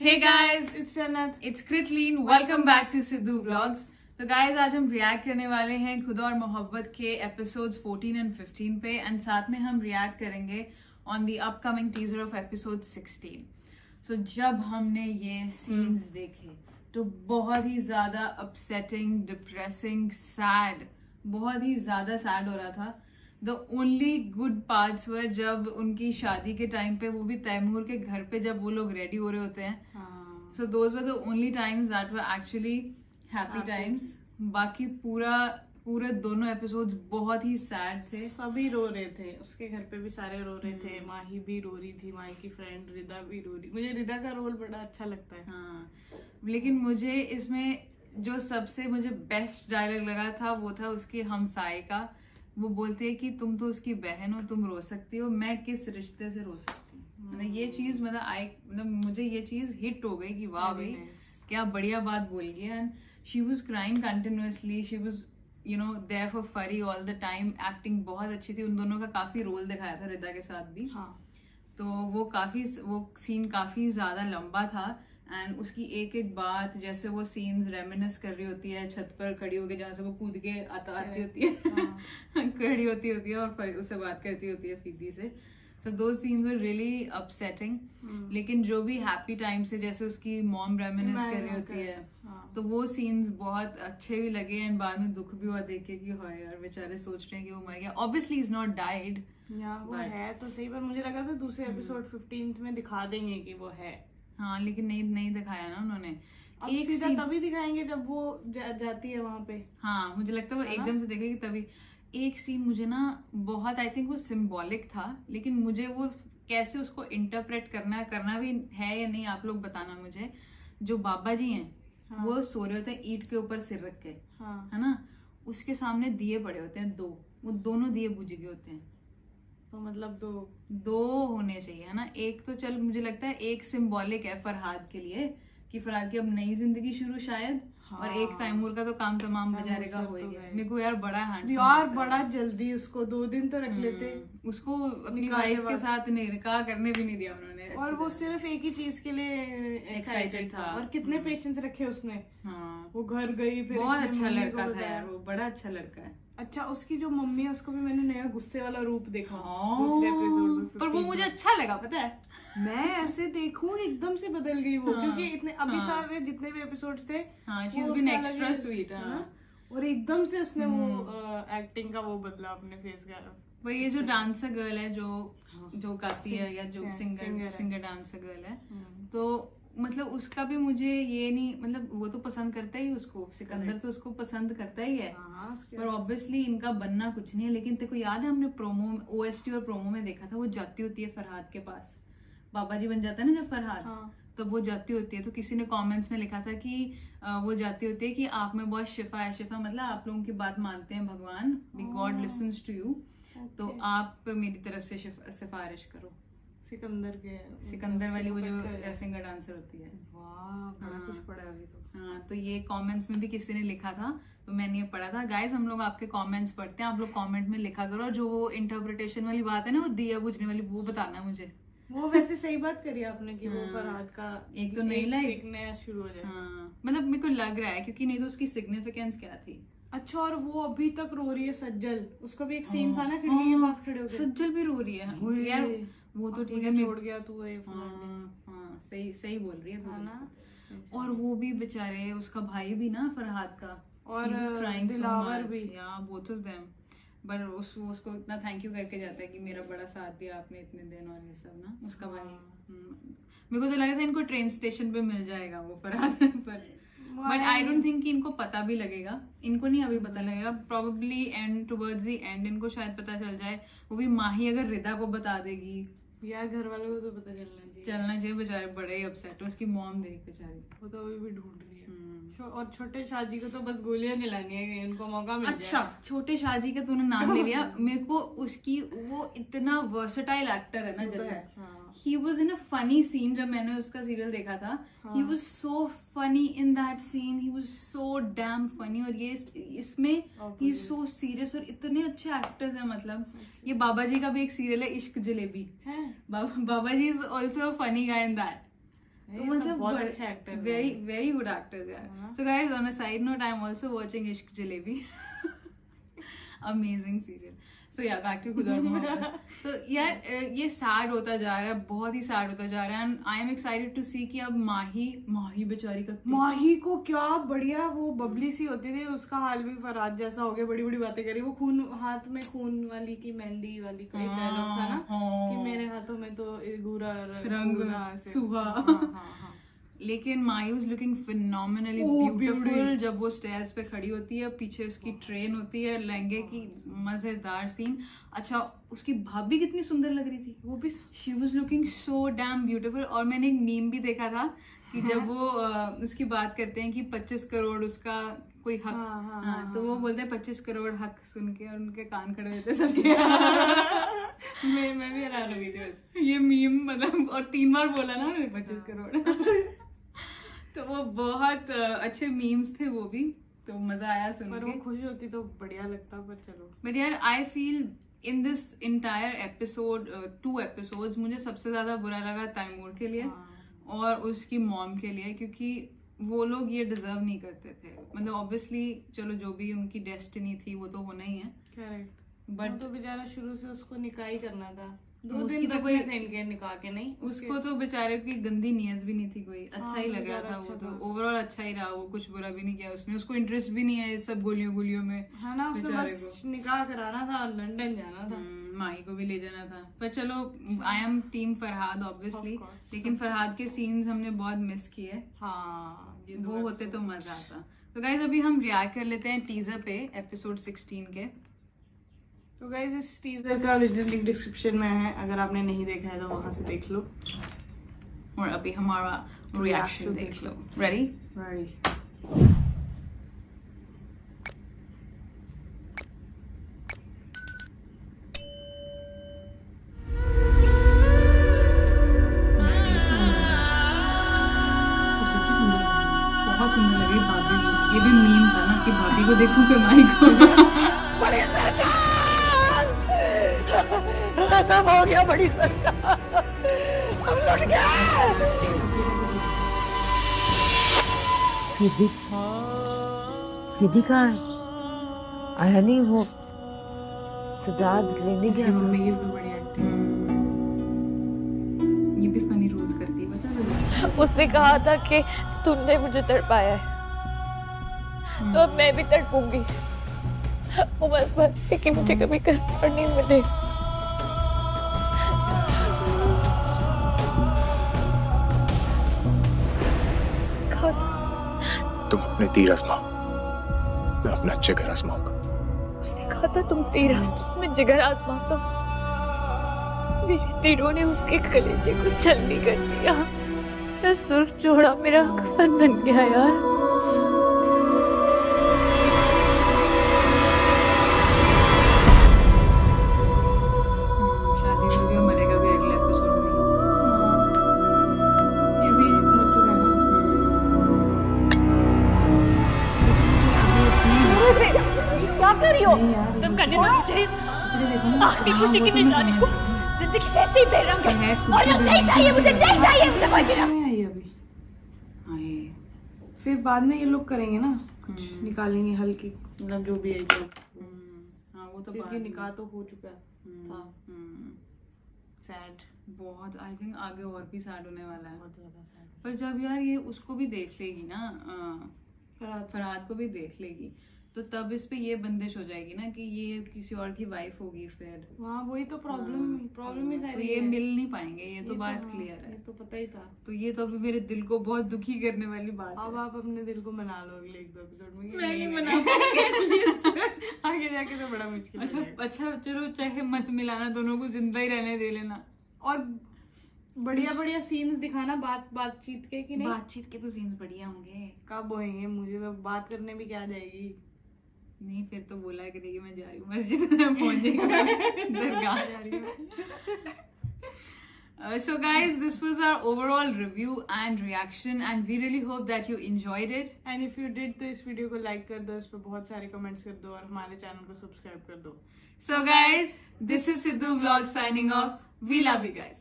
Hey guys, It's Jannat. it's Kritleen. Welcome back to Sidhu Vlogs. तो guys आज हम react करने वाले हैं खुद और मोहब्बत के एपिसोड्स 14 एंड 15 पे एंड साथ में हम रिएक्ट करेंगे on the upcoming teaser of episode 16. सो जब हमने ये सीन्स देखे तो बहुत ही ज्यादा अपसेटिंग, डिप्रेसिंग, सैड, बहुत ही ज्यादा सैड हो रहा था. द ओनली गुड पार्ट्स वर जब उनकी शादी के टाइम पे, वो भी तैमूर के घर पे, जब वो लोग रेडी हो रहे होते हैं. So those were the only times that were actually happy times. बाकी पूरे दोनों एपिसोड्स बहुत ही सैड थे. सभी रो रहे थे, उसके घर पे भी सारे रो रहे थे. माही भी रो रही थी, माही की फ्रेंड रिदा भी रो रही. मुझे रिदा का रोल बड़ा अच्छा लगता है. हाँ, लेकिन मुझे इसमें जो सबसे मुझे बेस्ट डायलॉग लगा था वो था उसकी हमसाये का. वो बोलते हैं कि तुम तो उसकी बहन हो, तुम रो सकती हो, मैं किस रिश्ते से रो सकती हूँ. मतलब ये चीज मतलब मुझे ये चीज हिट हो गई कि वाह भाई क्या बढ़िया बात बोल गई. And she was crying continuously, she was there for फरी ऑल द टाइम. एक्टिंग बहुत अच्छी थी. उन दोनों का काफी रोल दिखाया था रिदा के साथ भी. हाँ. तो वो सीन काफी ज्यादा लंबा था. एंड उसकी एक एक बात, जैसे वो सीन्स रेमिनिस कर रही होती है छत पर खड़ी होकर, जहाँ से वो कूद के आती होती है खड़ी होती है और उससे बात करती होती है फीदी से. तो दो सीन्स वर रियली अपसेटिंग. लेकिन जो भी हैप्पी टाइम से, जैसे उसकी मॉम रेमिनिस कर रही होती है, तो वो सीन्स बहुत अच्छे भी लगे. एंड बाद में दुख भी हुआ देख के कि हाँ यार बेचारे सोच रहे हैं कि वो मर गया. ऑब्वियसली इज नॉट डाइड, वो है तो सही, पर मुझे लगा था दूसरे एपिसोड 15 में दिखा देंगे कि वो है. हाँ, लेकिन नहीं दिखाया ना उन्होंने. एक सीधा तभी दिखाएंगे जब वो जाती है वहां पे. हाँ, मुझे लगता है वो एकदम से देखेगी तभी. एक सीन मुझे ना बहुत, आई थिंक वो सिंबॉलिक था, लेकिन मुझे वो कैसे उसको इंटरप्रेट करना भी है या नहीं, आप लोग बताना मुझे. जो बाबा जी हैं, हाँ. वो सो रहे होते हैं ईंट के ऊपर सिर रख के, हाँ. है ना. उसके सामने दिए पड़े होते हैं दो, वो दोनों दिए बुझ गए होते हैं. तो मतलब दो होने चाहिए, है ना. एक तो चल मुझे लगता है एक सिंबॉलिक है फरहाद के लिए कि फरहाद की अब नई जिंदगी शुरू शायद. हाँ. और एक तैमूर का तो काम तमाम बेचारे का हो गया. मेरे को यार बड़ा हैंडसम यार बड़ा जल्दी उसको 2 दिन तो रख लेते. उसको अपनी वाइफ के साथ निकाह करने भी नहीं दिया उन्होंने. और वो सिर्फ एक ही चीज के लिए एक्साइटेड था. और कितने पेशेंस रखे उसने. हाँ. वो घर गई, फिर बहुत अच्छा लड़का था यार वो, बड़ा अच्छा लड़का है. अच्छा, उसकी जो मम्मी है उसको भी मैंने नया गुस्से वाला रूप देखा दूसरे एपिसोड में. पर वो मुझे अच्छा लगा, पता है. मैं ऐसे देखूं एकदम से बदल गई वो. हाँ. क्योंकि इतने अभी सारे जितने भी एपिसोड्स थे, हाँ, she has been extra sweet. और एकदम से उसने वो एक्टिंग का वो बदला अपने फेस का. पर ये जो डांसर गर्ल है जो गाती है, या जो सिंगर डांसर गर्ल है, तो मतलब उसका भी मुझे ये नहीं, मतलब वो तो पसंद करता ही उसको, सिकंदर तो उसको पसंद करता ही है. पर ऑब्वियसली इनका बनना कुछ नहीं है. लेकिन तेको याद है हमने प्रोमो, OST और प्रोमो में देखा था, वो जाती होती है फरहाद के पास, बाबा जी बन जाता है ना जब फरहाद. तब वो जाती होती है, तो किसी ने कमेंट्स में लिखा था कि वो जाती होती है कि आप में बहुत शिफा है. शिफा मतलब आप लोगों की बात मानते हैं भगवान, गॉड लिसन्स टू यू, तो आप मेरी तरफ से सिफारिश करो. सिकंदर वाली वो जो सिंगर डांसर होती है. वाह, बड़ा कुछ पढ़ा अभी तो. हाँ, तो ये कमेंट्स में भी किसी ने लिखा था, तो मैंने ये पढ़ा था. गाइस, हम लोग आपके कमेंट्स पढ़ते हैं, आप लोग कमेंट में लिखा करो. और जो वो इंटरप्रिटेशन वाली बात है ना, वो दिया बुझने वाली, वो बताना मुझे. वो वैसे सही बात करी आपने कि वो फरहाद का एक तो नहीं लाइक नया शुरू हो जाए. हाँ, मतलब मेरे को लग रहा है, क्योंकि नहीं तो उसकी सिग्निफिकेंस क्या थी. अच्छा, और वो अभी तक रो रही है सज्जल. उसका भी एक सीन था ना, खिड़की के पास खड़े होकर. सज्जल भी रो रही है यार. वो तो ठीक है, छोड़ गया तू. हाँ, सही बोल रही है ना. और वो भी बेचारे, उसका भाई भी ना फरहाद का, और दिलावर भी, बोथ ऑफ देम. बट उसको इतना थैंक यू करके जाता है कि मेरा बड़ा साथ दिया आपने इतने दिन, और ये सब ना. उसका भाई, मेरे को तो लगा था इनको ट्रेन स्टेशन पे मिल जाएगा वो फरहाद पर. बट आई डोंट थिंक कि इनको पता भी लगेगा. इनको नहीं अभी पता लगेगा. Probably and towards the end इनको शायद पता चल जाए. वो भी माही अगर रिदा को बता देगी. यार घर वालों को तो पता चलना चाहिए. बेचारे बड़े ही अपसेट हो. उसकी मॉम देख बेचारी, वो तो अभी भी ढूंढ रही है. और छोटे शाहजी को तो बस गोलियां दिलानी है कि इनको मौका मिल जाए. अच्छा, छोटे शाहजी का तूने नाम ले लिया. मेरे को उसकी, वो इतना वर्सेटाइल एक्टर है ना जब he was in a funny scene. जब मैंने उसका सीरियल देखा था, he was so funny in that scene. He was so damn funny. और ये इसमें he is so serious. और इतने अच्छे एक्टर्स हैं. मतलब ये बाबा जी का भी एक सीरियल है, इश्क जलेबी. बाबा जी is also a funny guy in that. तो मतलब बहुत अच्छे एक्टर, वेरी गुड एक्टर्स यार. So guys, on a side note, I am also watching इश्क जलेबी. Amazing serial. सो या बैक टू खुद और मोहब्बत. तो यार ये सैड होता जा रहा है, बहुत ही सैड होता जा रहा है. And I am excited to see कि अब माही बेचारी का, माही को क्या बढ़िया, वो बबली सी होती थी, उसका हाल भी फरहाद जैसा हो गया. बड़ी बड़ी बातें करी वो. खून, हाथ में खून वाली की मेहंदी वाली का एक डायलॉग था ना कि मेरे हाथों में तो गोरा रंग सुहा. लेकिन माही वाज लुकिंग फिनोमिनली ब्यूटीफुल जब वो स्टेयर्स पे खड़ी होती है, पीछे उसकी ट्रेन होती है, लहंगे की मजेदार सीन. अच्छा, उसकी भाभी कितनी सुंदर लग रही थी, वो भी she was looking so damn beautiful. और मैंने एक मीम भी देखा था कि जब वो उसकी बात करते हैं कि 25 करोड़ उसका कोई हक, तो वो बोलते हैं 25 करोड़ हक सुन के, और उनके कान खड़े होते सबके. मैं भी हैरान हो गई थी ये मीम, मतलब, और 3 बार बोला ना 25 करोड़. तो वो बहुत अच्छे मीम्स थे वो भी, तो मजा आया सुन के. पर वो खुश होती तो बढ़िया लगता. पर चलो, बट यार I feel in this entire episode, 2 episodes, मुझे सबसे ज्यादा बुरा लगा तैमूर के लिए और उसकी मॉम के लिए, क्योंकि वो लोग ये डिजर्व नहीं करते थे. मतलब ऑब्वियसली चलो जो भी उनकी डेस्टिनी थी वो तो होना ही है. करेक्ट. बट तो बेचारा शुरू से उसको निकाह ही करना था. 2 उसकी दिन तो तो कोई इनके निकाह के नहीं, उसको तो बेचारे की गंदी नीयत भी नहीं थी कोई. अच्छा ही लग रहा था वो. तो ओवरऑल अच्छा ही रहा वो, कुछ बुरा भी नहीं किया उसने. उसको इंटरेस्ट भी नहीं है इस सब गोलियों में, है ना. उसको बस निकाह कराना था और लंदन जाना था. माही को भी ले जाना था. पर चलो, I am team Farhad obviously. लेकिन फरहाद के सीन्स हमने बहुत मिस किए. वो होते तो मजा आता. तो गाइज अभी हम रिएक्ट कर लेते हैं टीजर पे एपिसोड 16 के. तो गाइज इस टीजर का ओरिजिनल लिंक डिस्क्रिप्शन में है, अगर आपने नहीं देखा है तो वहां से देख लो. और अभी हमारा रिएक्शन देख लो. रेडी? बहुत सुंदर लगी भाभी. ये भी मीम था ना कि भाभी को देखूं कि माही को. बड़ी सरकार, सब हो गया. बड़ी सरकार, हम लुट गए. दीदी कहाँ है? आया नहीं वो सजाद लेने गया. ये भी फनी रोज करती है, बता दो. उसने कहा था कि तुमने मुझे तड़पाया है, तो अब मैं भी तड़पूंगी. वो बस है कि मुझे कभी घर पर नहीं मिले. उसने कहा था तुम अपने तीर आजमाओ, मैं अपना जिगर आजमाऊंगा. उसने कहा था तुम तीर आजमाओ, मैं जिगर आजमाता हूं. मेरे तीरों ने उसके कलेजे को छलनी कर दिया. मेरा सुर्ख जोड़ा मेरा कफन बन गया यार. तुम करने दो मुझे आखिरी खुशी की निशानी को. जिंदगी ऐसे ही बेरंग है और अब नहीं चाहिए मुझे, नहीं चाहिए मुझे कोई भी. आई अभी फिर बाद में ये लोग करेंगे ना, कुछ निकालेंगे हल्की, मतलब जो भी है जो. वो तो क्योंकि निकाह तो हो चुका था. सैड बहुत. आई थिंक आगे और भी सैड होने वाला है. बहुत ज्यादा सैड. पर जब यार ये उसको भी देख लेगी ना, फरहाद को भी देख लेगी, तो तब इस पे ये बंदिश हो जाएगी ना कि ये किसी और की वाइफ होगी. फिर वहाँ वही तो प्रॉब्लम ही सारी तो ये मिल नहीं पाएंगे. ये तो बात क्लियर है. ये तो पता ही था. तो ये तो अभी मेरे दिल को बहुत दुखी करने वाली बात है. अब आप अपने दिल को मना लो अगले 1-2 एपिसोड में. मैं नहीं मना पाऊंगी. आगे जाके तो बड़ा मुश्किल. अच्छा चलो, चाहे मत मिलाना, दोनों को जिंदा ही रहने दे लेना. और बढ़िया सीन्स दिखाना बातचीत के, कि नहीं? बातचीत के तो सीन्स बढ़िया होंगे. कब होंगे? मुझे तो बात करने भी क्या जाएगी. नहीं, फिर तो बोला करेगी मैं जा रही हूँ मस्जिद में, पहुंच जाएगी दरगाह जा रही हूँ. So guys, this was our overall review and reaction, and we really hope that you enjoyed it. And if you did, तो इस वीडियो को लाइक कर दो, इस पे बहुत सारे कमेंट्स कर दो और हमारे चैनल को सब्सक्राइब कर दो. So guys, this is Sidhu Vlog signing off. We love you guys.